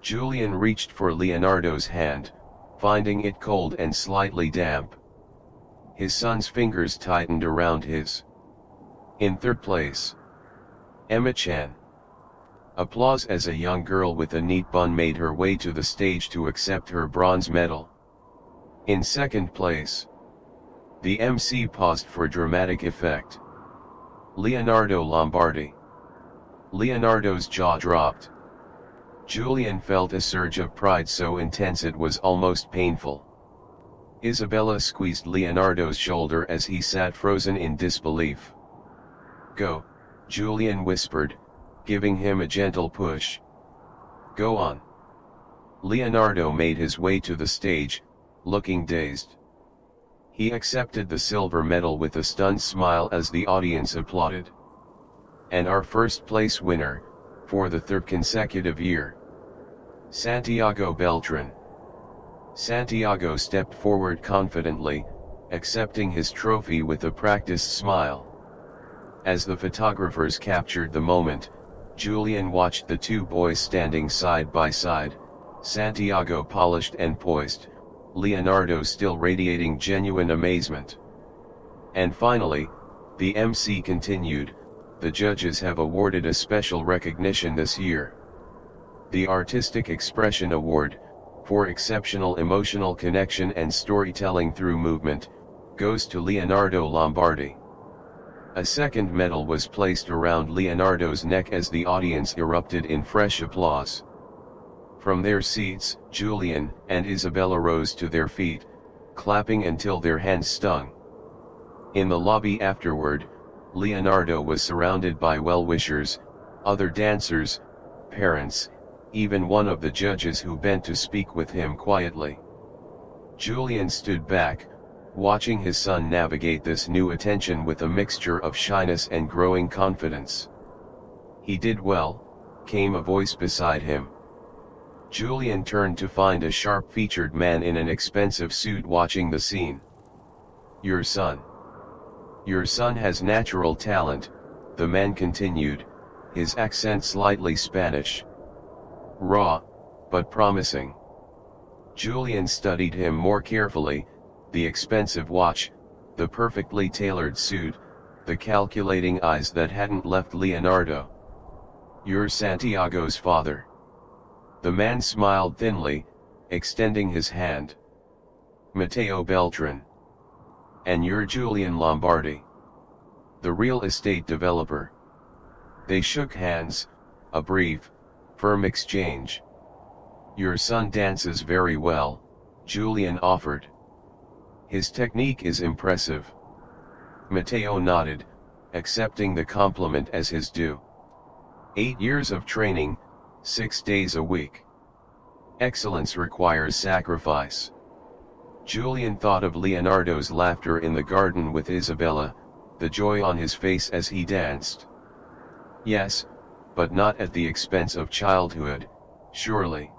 Julian reached for Leonardo's hand, finding it cold and slightly damp. His son's fingers tightened around his. In third place, Emma-chan. Applause as a young girl with a neat bun made her way to the stage to accept her bronze medal. In second place, the MC paused for dramatic effect, Leonardo Lombardi. Leonardo's jaw dropped. Julian felt a surge of pride so intense it was almost painful. Isabella squeezed Leonardo's shoulder as he sat frozen in disbelief. "Go," Julian whispered, giving him a gentle push. "Go on." Leonardo made his way to the stage, looking dazed. He accepted the silver medal with a stunned smile as the audience applauded. "And our first place winner, for the third consecutive year, Santiago Beltran." Santiago stepped forward confidently, accepting his trophy with a practiced smile. As the photographers captured the moment, Julian watched the two boys standing side by side, Santiago polished and poised, Leonardo still radiating genuine amazement. "And finally," the MC continued, "the judges have awarded a special recognition this year. The Artistic Expression Award, for exceptional emotional connection and storytelling through movement, goes to Leonardo Lombardi." A second medal was placed around Leonardo's neck as the audience erupted in fresh applause. From their seats, Julian and Isabella rose to their feet, clapping until their hands stung. In the lobby afterward, Leonardo was surrounded by well-wishers, other dancers, parents, even one of the judges who bent to speak with him quietly. Julian stood back, watching his son navigate this new attention with a mixture of shyness and growing confidence. "He did well," came a voice beside him. Julian turned to find a sharp-featured man in an expensive suit watching the scene. "Your son. Your son has natural talent," the man continued, his accent slightly Spanish. "Raw, but promising." Julian studied him more carefully, the expensive watch, the perfectly tailored suit, the calculating eyes that hadn't left Leonardo. "You're Santiago's father." The man smiled thinly, extending his hand. "Matteo Beltran. And you're Julian Lombardi, the real estate developer." They shook hands, a brief, firm exchange. "Your son dances very well," Julian offered. "His technique is impressive." Matteo nodded, accepting the compliment as his due. 8 years of training, 6 days a week. Excellence requires sacrifice. Julian thought of Leonardo's laughter in the garden with Isabella, the joy on his face as he danced. Yes, but not at the expense of childhood, surely.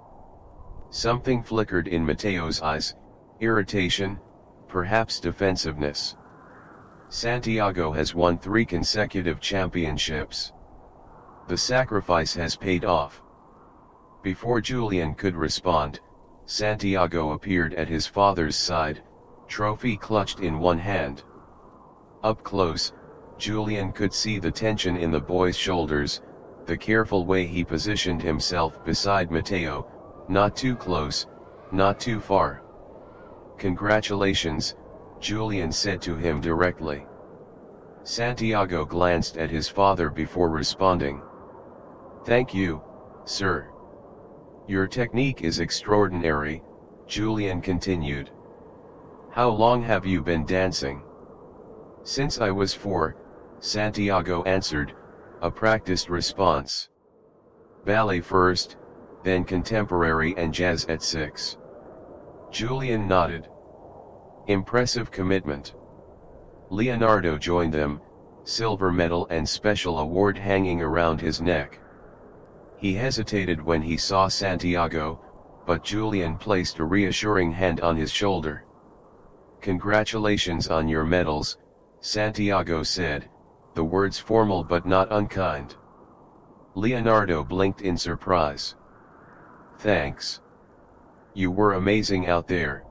Something flickered in Matteo's eyes, irritation, perhaps defensiveness. Santiago has won 3 consecutive championships. The sacrifice has paid off. Before Julian could respond, Santiago appeared at his father's side, trophy clutched in one hand. Up close, Julian could see the tension in the boy's shoulders, the careful way he positioned himself beside Matteo, not too close, not too far. "Congratulations," Julian said to him directly. Santiago glanced at his father before responding. "Thank you, sir. Your technique is extraordinary," Julian continued. "How long have you been dancing?" "Since I was 4, Santiago answered, a practiced response. "Ballet first, then contemporary and jazz at 6. Julian nodded. Impressive commitment. Leonardo joined them, silver medal and special award hanging around his neck. He hesitated when he saw Santiago, but Julian placed a reassuring hand on his shoulder. "Congratulations on your medals," Santiago said, the words formal but not unkind. Leonardo blinked in surprise. "Thanks. You were amazing out there."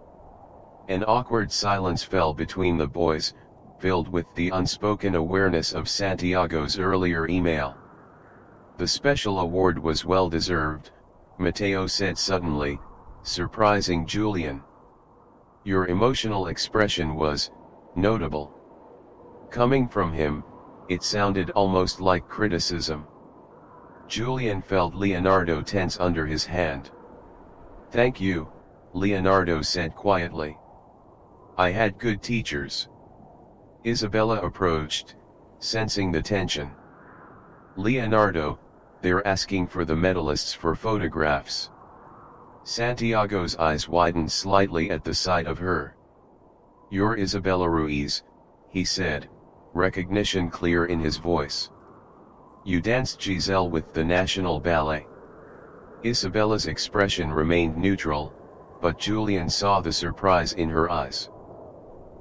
An awkward silence fell between the boys, filled with the unspoken awareness of Santiago's earlier email. "The special award was well deserved," Matteo said suddenly, surprising Julian. "Your emotional expression was notable." Coming from him, it sounded almost like criticism. Julian felt Leonardo tense under his hand. "Thank you," Leonardo said quietly. "I had good teachers." Isabella approached, sensing the tension. "Leonardo, they're asking for the medalists for photographs." Santiago's eyes widened slightly at the sight of her. "You're Isabella Ruiz," he said, recognition clear in his voice. "You danced Giselle with the National Ballet." Isabella's expression remained neutral, but Julian saw the surprise in her eyes.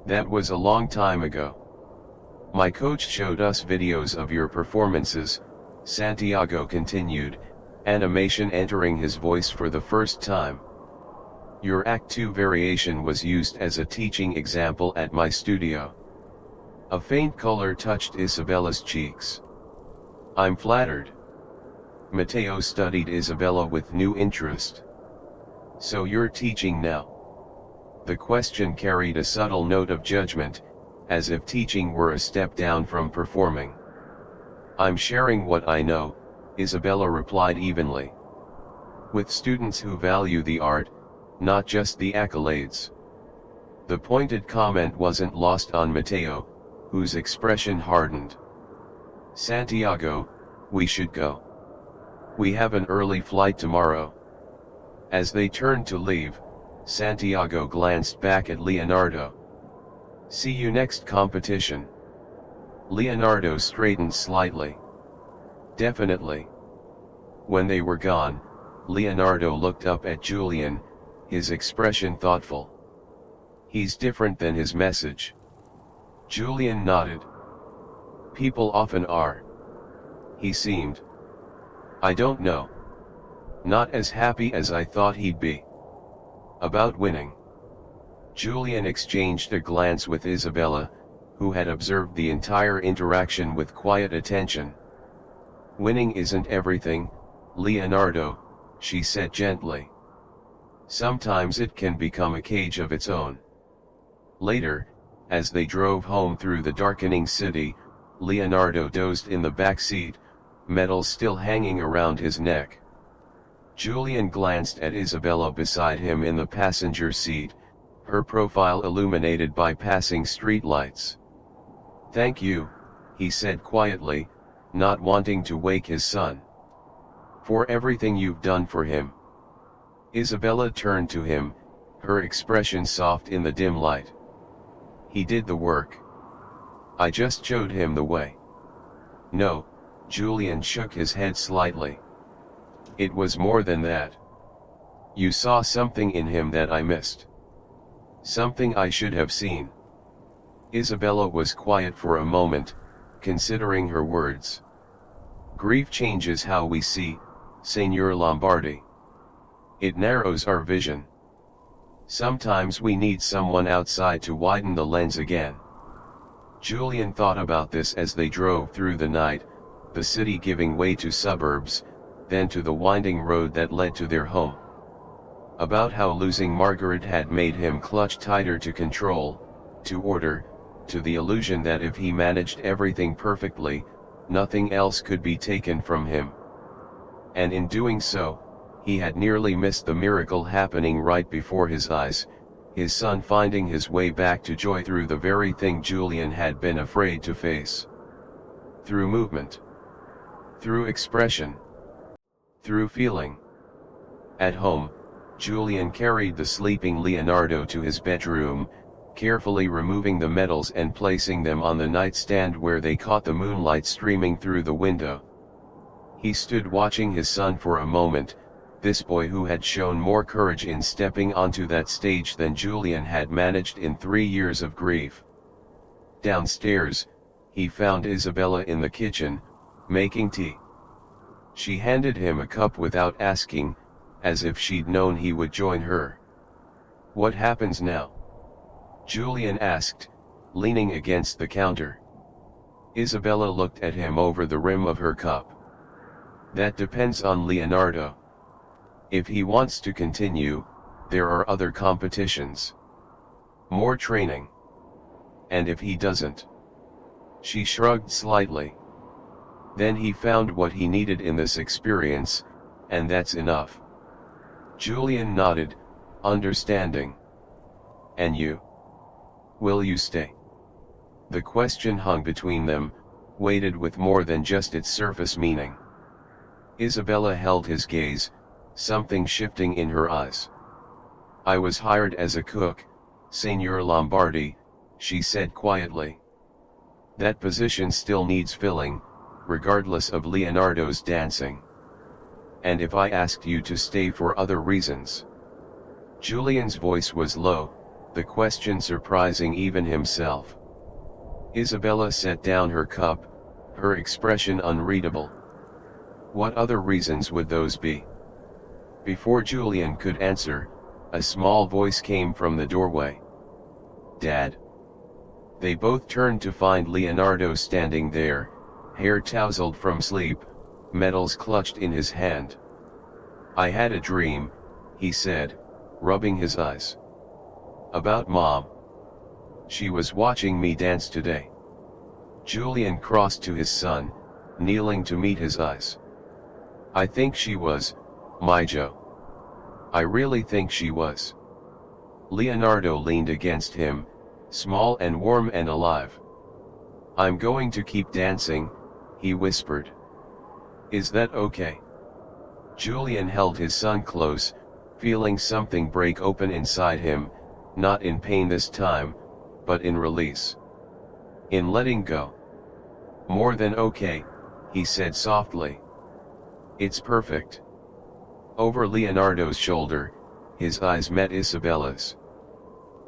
"That was a long time ago. My coach showed us videos of your performances," Santiago continued, animation entering his voice for the first time. "Your Act 2 variation was used as a teaching example at my studio." A faint color touched Isabella's cheeks. "I'm flattered." Matteo studied Isabella with new interest. "So you're teaching now?" The question carried a subtle note of judgment, as if teaching were a step down from performing. "I'm sharing what I know," Isabella replied evenly. "With students who value the art, not just the accolades." The pointed comment wasn't lost on Matteo, whose expression hardened. "Santiago, we should go. We have an early flight tomorrow." As they turned to leave, Santiago glanced back at Leonardo. "See you next competition." Leonardo straightened slightly. "Definitely." When they were gone, Leonardo looked up at Julian, his expression thoughtful. "He's different than his message." Julian nodded. "People often are." "He seemed, I don't know, not as happy as I thought he'd be." "About winning?" Julian exchanged a glance with Isabella, who had observed the entire interaction with quiet attention. "Winning isn't everything, Leonardo," she said gently. "Sometimes it can become a cage of its own." Later, as they drove home through the darkening city, Leonardo dozed in the back seat, medals still hanging around his neck. Julian glanced at Isabella beside him in the passenger seat, her profile illuminated by passing streetlights. "Thank you," he said quietly, not wanting to wake his son. "For everything you've done for him." Isabella turned to him, her expression soft in the dim light. "He did the work. I just showed him the way." "No," Julian shook his head slightly. "It was more than that. You saw something in him that I missed. Something I should have seen." Isabella was quiet for a moment, considering her words. "Grief changes how we see, Signor Lombardi. It narrows our vision. Sometimes we need someone outside to widen the lens again." Julian thought about this as they drove through the night, the city giving way to suburbs, then to the winding road that led to their home. About how losing Margaret had made him clutch tighter to control, to order, to the illusion that if he managed everything perfectly, nothing else could be taken from him. And in doing so, he had nearly missed the miracle happening right before his eyes, his son finding his way back to joy through the very thing Julian had been afraid to face. Through movement. Through expression. Through feeling. At home, Julian carried the sleeping Leonardo to his bedroom, carefully removing the medals and placing them on the nightstand where they caught the moonlight streaming through the window. He stood watching his son for a moment, this boy who had shown more courage in stepping onto that stage than Julian had managed in 3 years of grief. Downstairs, he found Isabella in the kitchen, making tea. She handed him a cup without asking, as if she'd known he would join her. "What happens now?" Julian asked, leaning against the counter. Isabella looked at him over the rim of her cup. "That depends on Leonardo. If he wants to continue, there are other competitions. More training. And if he doesn't?" She shrugged slightly. "Then he found what he needed in this experience, and that's enough." Julian nodded, understanding. "And you? Will you stay?" The question hung between them, weighted with more than just its surface meaning. Isabella held his gaze, something shifting in her eyes. "I was hired as a cook, Signor Lombardi," she said quietly. "That position still needs filling, regardless of Leonardo's dancing. And if I asked you to stay for other reasons?" Julian's voice was low, the question surprising even himself. Isabella set down her cup, her expression unreadable. "What other reasons would those be?" Before Julian could answer, a small voice came from the doorway. "Dad." They both turned to find Leonardo standing there, hair tousled from sleep, medals clutched in his hand. "I had a dream," he said, rubbing his eyes. "About Mom. She was watching me dance today." Julian crossed to his son, kneeling to meet his eyes. "I think she was, my Joe. I really think she was." Leonardo leaned against him, small and warm and alive. "I'm going to keep dancing," he whispered. "Is that okay?" Julian held his son close, feeling something break open inside him, not in pain this time, but in release. In letting go. "More than okay," he said softly. "It's perfect." Over Leonardo's shoulder, his eyes met Isabella's.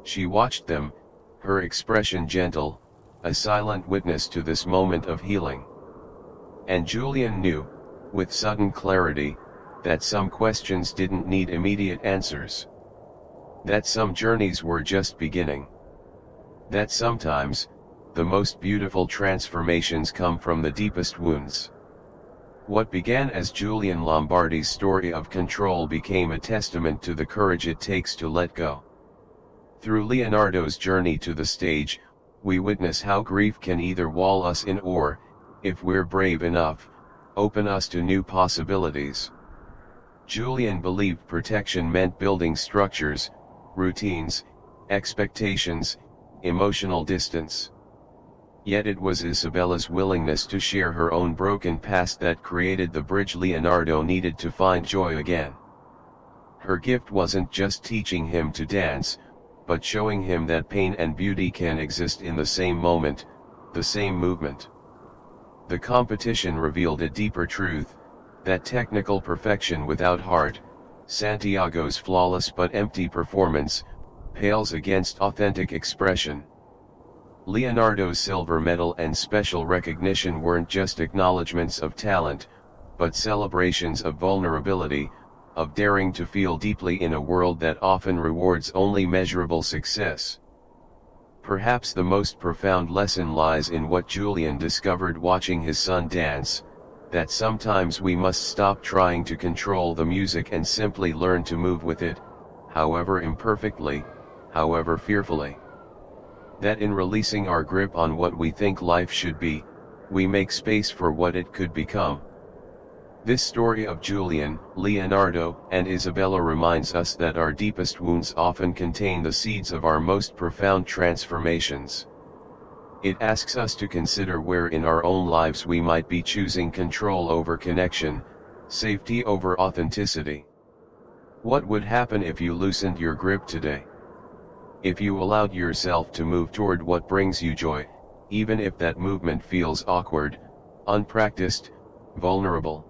She watched them, her expression gentle, a silent witness to this moment of healing. And Julian knew, with sudden clarity, that some questions didn't need immediate answers. That some journeys were just beginning. That sometimes, the most beautiful transformations come from the deepest wounds. What began as Julian Lombardi's story of control became a testament to the courage it takes to let go. Through Leonardo's journey to the stage, we witness how grief can either wall us in or, if we're brave enough, open us to new possibilities. Julian believed protection meant building structures, routines, expectations, emotional distance. Yet it was Isabella's willingness to share her own broken past that created the bridge Leonardo needed to find joy again. Her gift wasn't just teaching him to dance, but showing him that pain and beauty can exist in the same moment, the same movement. The competition revealed a deeper truth, that technical perfection without heart, Santiago's flawless but empty performance, pales against authentic expression. Leonardo's silver medal and special recognition weren't just acknowledgments of talent, but celebrations of vulnerability, of daring to feel deeply in a world that often rewards only measurable success. Perhaps the most profound lesson lies in what Julian discovered watching his son dance, that sometimes we must stop trying to control the music and simply learn to move with it, however imperfectly, however fearfully. That in releasing our grip on what we think life should be, we make space for what it could become. This story of Julian, Leonardo, and Isabella reminds us that our deepest wounds often contain the seeds of our most profound transformations. It asks us to consider where in our own lives we might be choosing control over connection, safety over authenticity. What would happen if you loosened your grip today? If you allowed yourself to move toward what brings you joy, even if that movement feels awkward, unpracticed, vulnerable.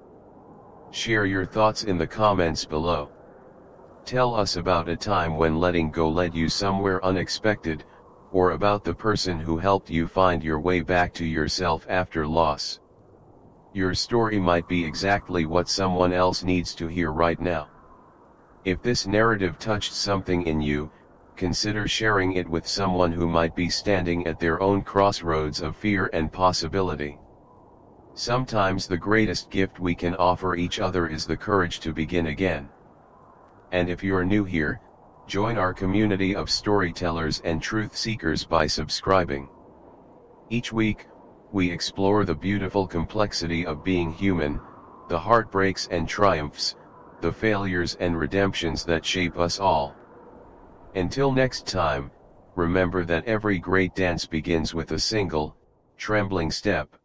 Share your thoughts in the comments below. Tell us about a time when letting go led you somewhere unexpected, or about the person who helped you find your way back to yourself after loss. Your story might be exactly what someone else needs to hear right now. If this narrative touched something in you, consider sharing it with someone who might be standing at their own crossroads of fear and possibility. Sometimes the greatest gift we can offer each other is the courage to begin again. And if you're new here, join our community of storytellers and truth seekers by subscribing. Each week, we explore the beautiful complexity of being human, the heartbreaks and triumphs, the failures and redemptions that shape us all. Until next time, remember that every great dance begins with a single, trembling step.